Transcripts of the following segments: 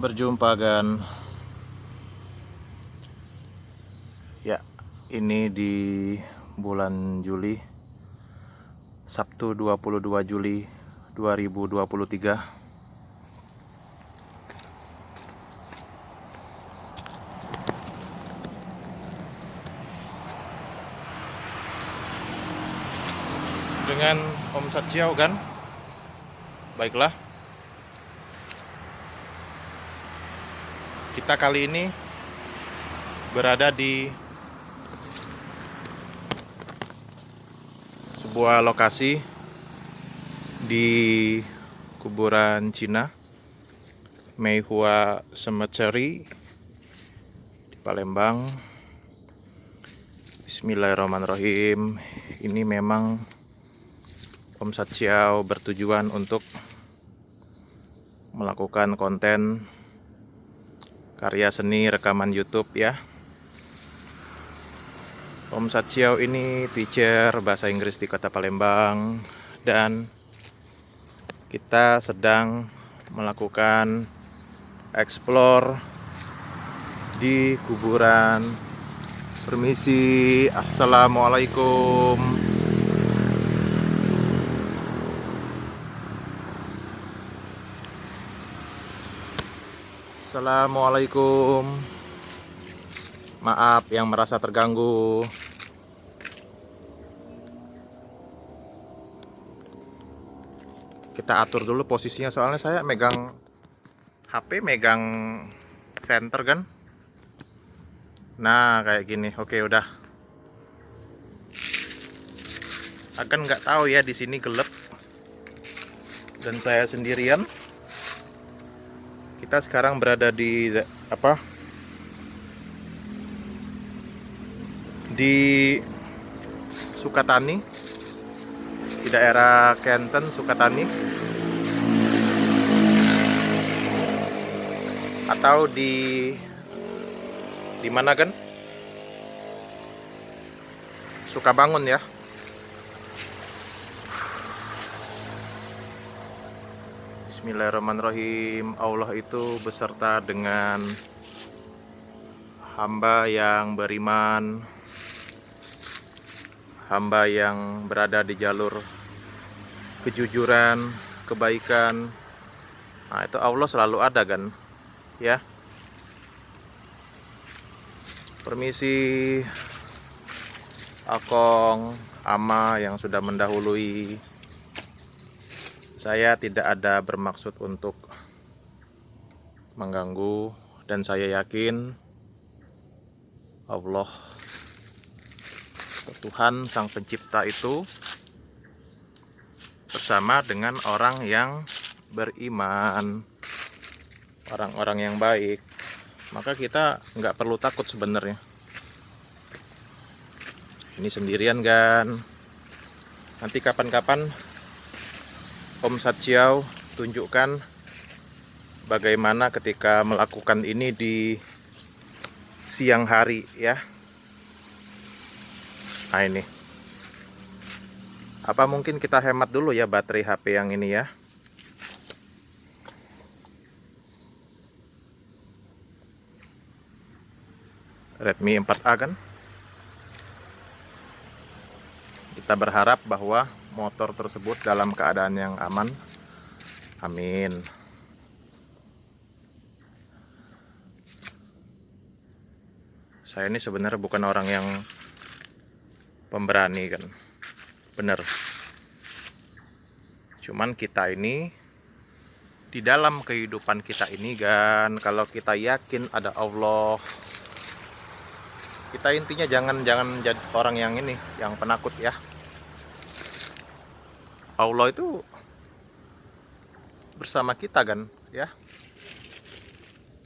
Berjumpa kan ya, ini di bulan Juli, Sabtu 22 Juli 2023. Dengan Om Satsiao kan. Baiklah, kita kali ini berada di sebuah lokasi di kuburan Cina, Meihua Cemetery di Palembang. Bismillahirrahmanirrahim. Ini memang Om Satsiao bertujuan untuk melakukan konten karya seni rekaman YouTube ya. Om Satsiao ini teacher bahasa Inggris di Kota Palembang, dan kita sedang melakukan explore di kuburan. Permisi, assalamualaikum. Assalamualaikum. Maaf yang merasa terganggu. Kita atur dulu posisinya, soalnya saya megang HP, megang center kan. Nah, kayak gini. Oke, udah. Akan nggak tahu ya, di sini gelap dan saya sendirian. Kita sekarang berada di di Sukatani, di daerah Kenten, Sukatani, atau di mana kan? Sukabangun ya. Bismillahirrahmanirrahim. Allah itu beserta dengan hamba yang beriman, hamba yang berada di jalur kejujuran, kebaikan. Nah, itu Allah selalu ada kan ya. Permisi Akong, Ama yang sudah mendahului. Saya tidak ada bermaksud untuk mengganggu, dan saya yakin Allah, Tuhan Sang Pencipta itu bersama dengan orang yang beriman, orang-orang yang baik. Maka kita nggak perlu takut sebenarnya. Ini sendirian kan. Nanti kapan-kapan Om Satsiao tunjukkan bagaimana ketika melakukan ini di siang hari ya. Nah, ini apa mungkin kita hemat dulu ya baterai HP yang ini ya. Redmi 4A kan. Kita berharap bahwa motor tersebut dalam keadaan yang aman. Amin. Saya ini sebenarnya bukan orang yang pemberani kan. Bener. Cuman kita ini di dalam kehidupan kita ini kan, kalau kita yakin ada Allah, kita intinya jangan jadi orang yang ini, yang penakut ya. Allah itu bersama kita kan ya.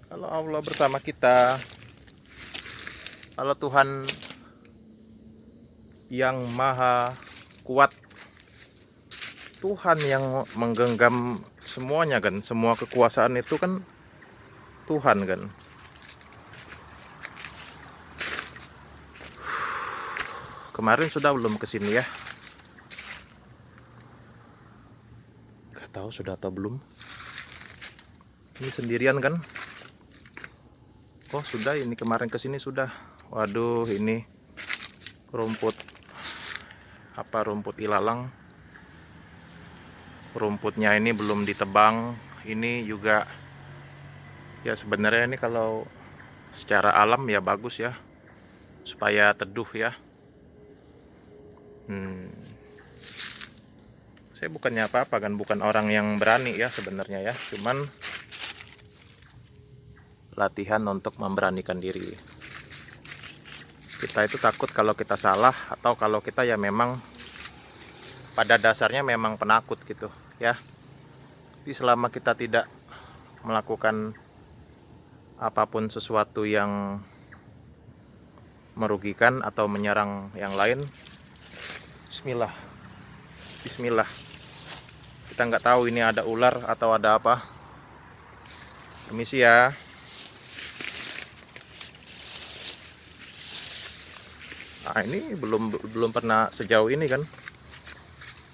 Kalau Allah bersama kita, kalau Tuhan yang maha kuat, Tuhan yang menggenggam semuanya kan, semua kekuasaan itu kan Tuhan kan. Kemarin sudah belum kesini ya? Gak tahu sudah atau belum. Ini sendirian kan? Oh sudah, ini kemarin kesini sudah. Waduh, ini rumput rumput ilalang. Rumputnya ini belum ditebang. Ini juga ya sebenarnya ini kalau secara alam ya bagus ya, supaya teduh ya. Saya bukannya apa-apa kan, bukan orang yang berani ya sebenarnya ya, cuman latihan untuk memberanikan diri. Kita itu takut kalau kita salah, atau kalau kita ya memang pada dasarnya memang penakut gitu ya. Jadi selama kita tidak melakukan apapun sesuatu yang merugikan atau menyerang yang lain, bismillah, bismillah. Kita nggak tahu ini ada ular atau ada apa. Permisi ya. Nah, ini belum pernah sejauh ini kan.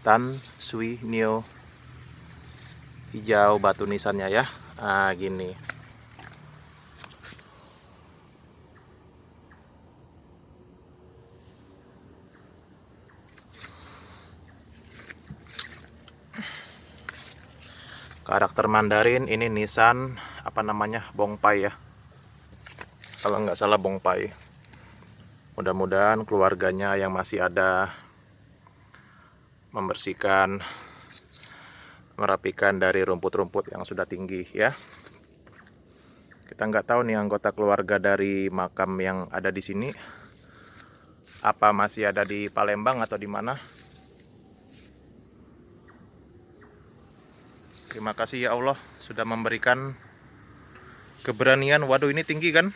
Tan Sui Nio, hijau batu nisannya ya. Nah, gini. Karakter Mandarin ini nisan apa namanya, Bongpai ya. Kalau nggak salah Bongpai. Mudah-mudahan keluarganya yang masih ada membersihkan, merapikan dari rumput-rumput yang sudah tinggi ya. Kita nggak tahu nih anggota keluarga dari makam yang ada di sini, apa masih ada di Palembang atau di mana. Terima kasih ya Allah sudah memberikan keberanian. Waduh, ini tinggi kan,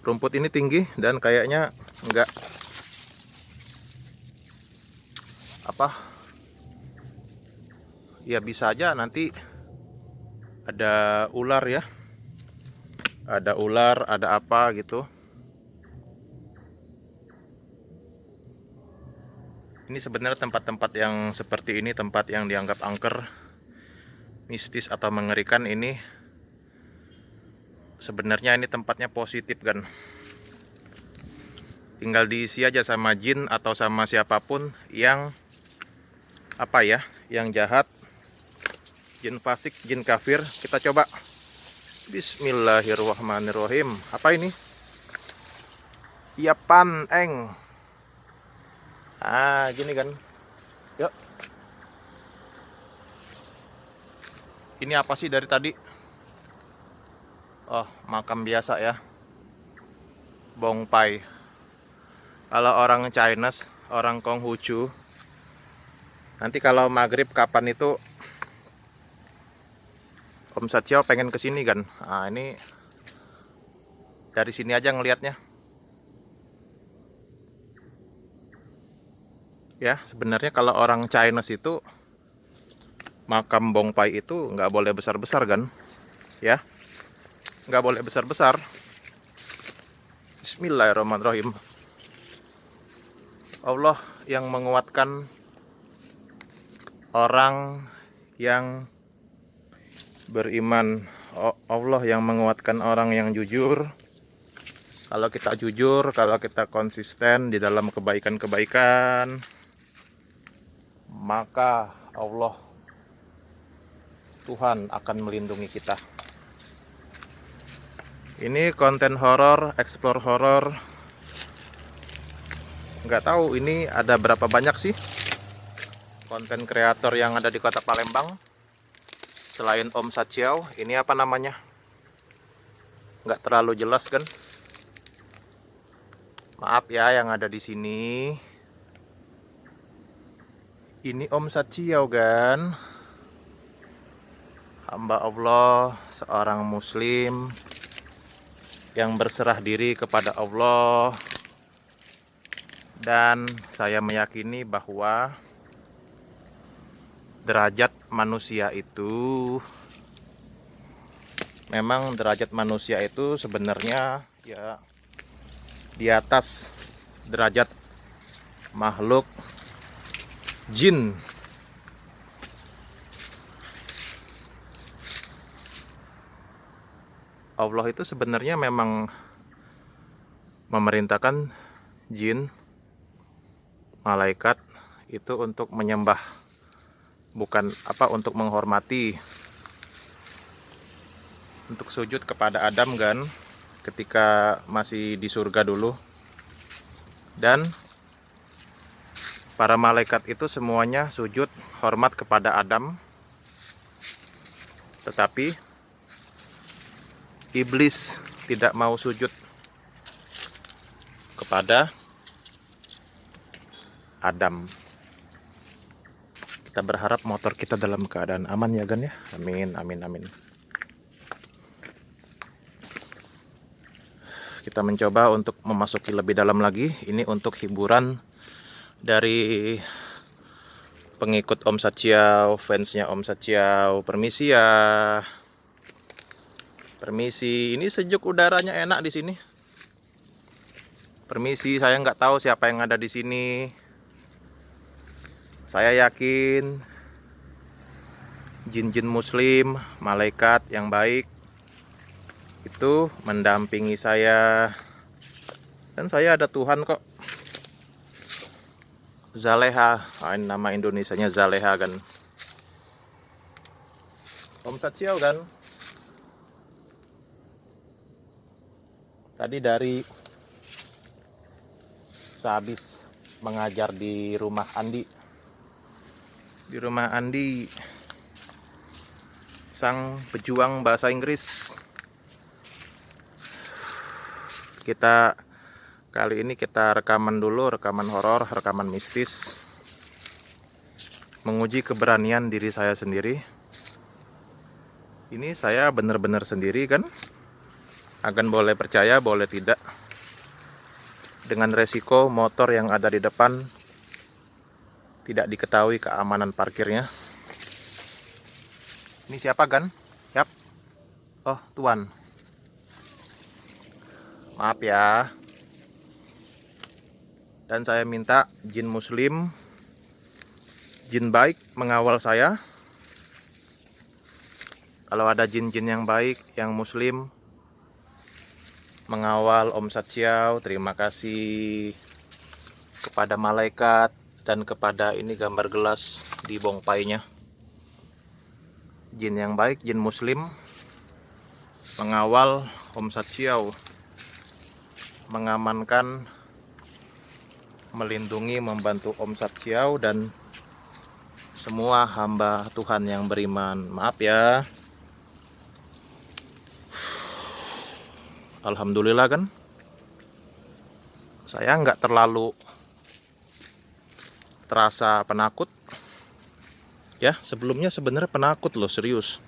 rumput ini tinggi dan kayaknya enggak apa ya, bisa aja nanti ada ular ya, ada ular, ada apa gitu. Ini sebenarnya tempat-tempat yang seperti ini, tempat yang dianggap angker, mistis atau mengerikan, ini sebenarnya ini tempatnya positif kan. Tinggal diisi aja sama jin atau sama siapapun yang apa ya, yang jahat, jin fasik, jin kafir. Kita coba. Bismillahirrahmanirrahim. Apa ini? Iapan eng. Ah, gini kan. Yuk. Ini apa sih dari tadi? Oh, makam biasa ya. Bongpai. Kalau orang Chinese, orang Konghucu, nanti kalau maghrib kapan itu Om Satyo pengen kesini kan. Nah, ini dari sini aja ngelihatnya. Ya, sebenarnya kalau orang Chinese itu makam Bongpai itu nggak boleh besar-besar kan, ya, nggak boleh besar-besar. Bismillahirrahmanirrahim. Allah yang menguatkan orang yang beriman. Allah yang menguatkan orang yang jujur. Kalau kita jujur, kalau kita konsisten di dalam kebaikan-kebaikan, maka Allah, Tuhan akan melindungi kita. Ini konten horor, explore horor. Nggak tahu ini ada berapa banyak sih konten kreator yang ada di kota Palembang selain Om Satyo. Ini apa namanya? Nggak terlalu jelas kan? Maaf ya yang ada di sini. Ini Om Satyo kan, hamba Allah, seorang muslim yang berserah diri kepada Allah. Dan saya meyakini bahwa derajat manusia itu, memang derajat manusia itu sebenarnya ya di atas derajat makhluk jin. Allah itu sebenarnya memang memerintahkan jin, malaikat itu untuk menyembah, bukan untuk menghormati, untuk sujud kepada Adam kan, ketika masih di surga dulu. Dan para malaikat itu semuanya sujud hormat kepada Adam, tetapi iblis tidak mau sujud kepada Adam. Kita berharap motor kita dalam keadaan aman ya Gan ya. Amin, amin, amin. Kita mencoba untuk memasuki lebih dalam lagi. Ini untuk hiburan dari pengikut Om Sachiao, fansnya Om Sachiao. Permisi ya. Permisi. Ini sejuk, udaranya enak di sini. Permisi, saya nggak tahu siapa yang ada di sini. Saya yakin jin-jin muslim, malaikat yang baik itu mendampingi saya. Dan saya ada Tuhan kok. Zaleha, ini nama Indonesianya Zaleha kan. Om Sachiao kan. Tadi dari sehabis mengajar di rumah Andi. Di rumah Andi, sang pejuang bahasa Inggris. Kali ini kita rekaman dulu, rekaman horor, rekaman mistis, menguji keberanian diri saya sendiri. Ini saya benar-benar sendiri kan, akan boleh percaya boleh tidak, dengan resiko motor yang ada di depan tidak diketahui keamanan parkirnya. Ini siapa Gan? Yap. Oh, Tuan. Maaf ya. Dan saya minta jin muslim, jin baik mengawal saya. Kalau ada jin-jin yang baik, yang muslim mengawal Om Sachiao, terima kasih kepada malaikat dan kepada ini gambar gelas di bongpainya. Jin yang baik, jin muslim mengawal Om Sachiao, mengamankan, melindungi, membantu Om Sachiao dan semua hamba Tuhan yang beriman. Maaf ya. Alhamdulillah kan, saya nggak terlalu terasa penakut ya. Sebelumnya sebenarnya penakut loh, serius.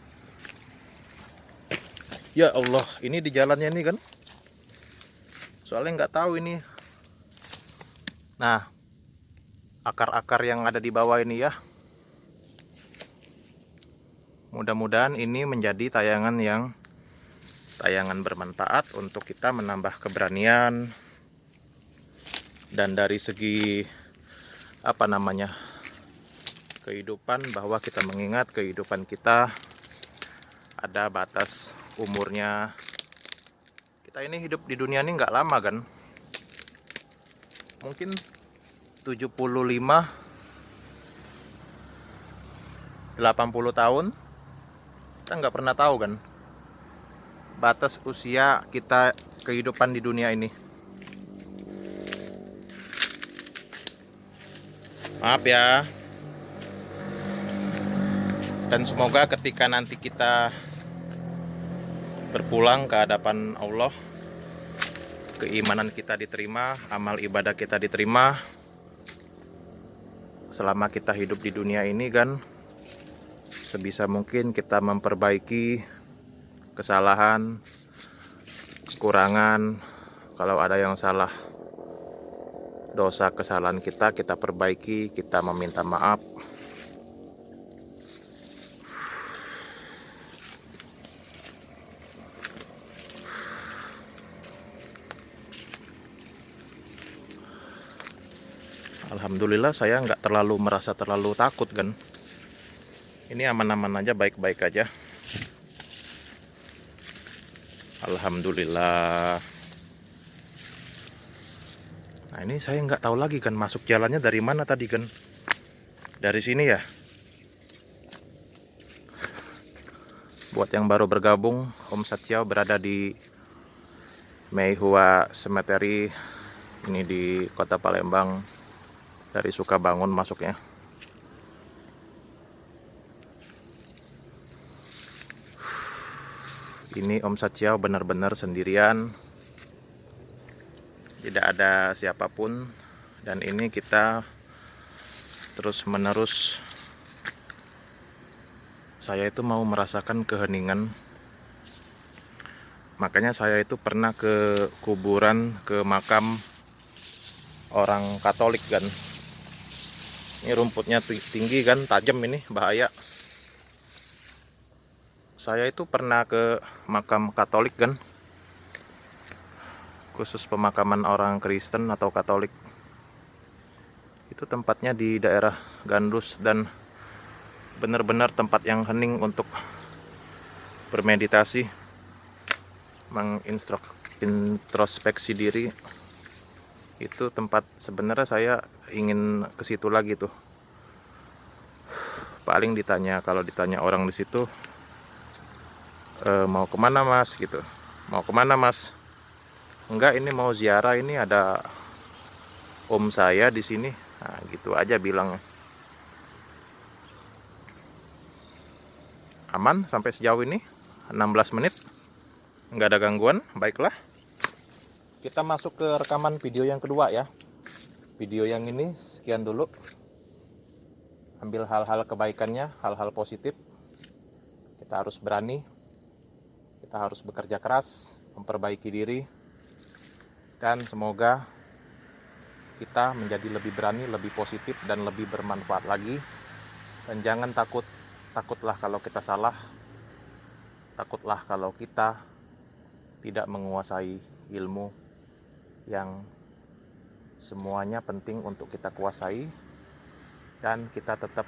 Ya Allah, ini di jalannya ini kan, soalnya nggak tahu ini. Nah, akar-akar yang ada di bawah ini ya, mudah-mudahan ini menjadi tayangan bermanfaat untuk kita menambah keberanian. Dan dari segi kehidupan, bahwa kita mengingat kehidupan kita ada batas umurnya. Kita ini hidup di dunia ini nggak lama kan, mungkin 75 80 tahun. Kita nggak pernah tahu kan batas usia kita kehidupan di dunia ini. Maaf ya. Dan semoga ketika nanti kita berpulang ke hadapan Allah, keimanan kita diterima, amal ibadah kita diterima. Selama kita hidup di dunia ini kan, sebisa mungkin kita memperbaiki kesalahan, kekurangan. Kalau ada yang salah, dosa kesalahan kita perbaiki, kita meminta maaf. Alhamdulillah saya nggak merasa terlalu takut kan. Ini aman-aman aja, baik-baik aja. Alhamdulillah. Nah ini saya nggak tahu lagi kan masuk jalannya dari mana tadi kan. Dari sini ya. Buat yang baru bergabung, Om Satyao berada di Meihua Cemetery. Ini di Kota Palembang. Dari Sukabangun masuknya. Ini Om Satyao benar-benar sendirian, tidak ada siapapun, dan ini kita terus menerus, saya itu mau merasakan keheningan. Makanya saya itu pernah ke kuburan, ke makam orang Katolik kan. Ini rumputnya tinggi kan, tajam, ini bahaya. Saya itu pernah ke makam Katolik kan, khusus pemakaman orang Kristen atau Katolik. Itu tempatnya di daerah Gandus dan benar-benar tempat yang hening untuk bermeditasi, mengintrospeksi diri. Itu tempat sebenarnya saya ingin ke situ lagi tuh. Paling ditanya, kalau ditanya orang di situ, mau kemana mas gitu, mau kemana mas? Enggak, ini mau ziarah, ini ada om saya di sini. Nah, gitu aja bilangnya. Aman sampai sejauh ini 16 menit, nggak ada gangguan. Baiklah, kita masuk ke rekaman video yang kedua ya. Video yang ini sekian dulu. Ambil hal-hal kebaikannya, hal-hal positif. Kita harus berani, kita harus bekerja keras, memperbaiki diri, dan semoga kita menjadi lebih berani, lebih positif, dan lebih bermanfaat lagi. Dan jangan takutlah kalau kita salah, takutlah kalau kita tidak menguasai ilmu yang semuanya penting untuk kita kuasai, dan kita tetap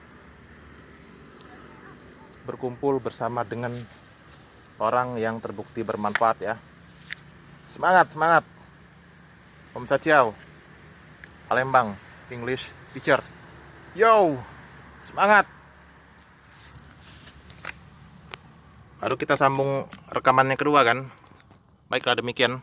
berkumpul bersama dengan orang yang terbukti bermanfaat ya. Semangat, semangat. Om Satyao, Palembang, English teacher. Yo, semangat. Baru kita sambung rekamannya kedua kan. Baiklah, demikian.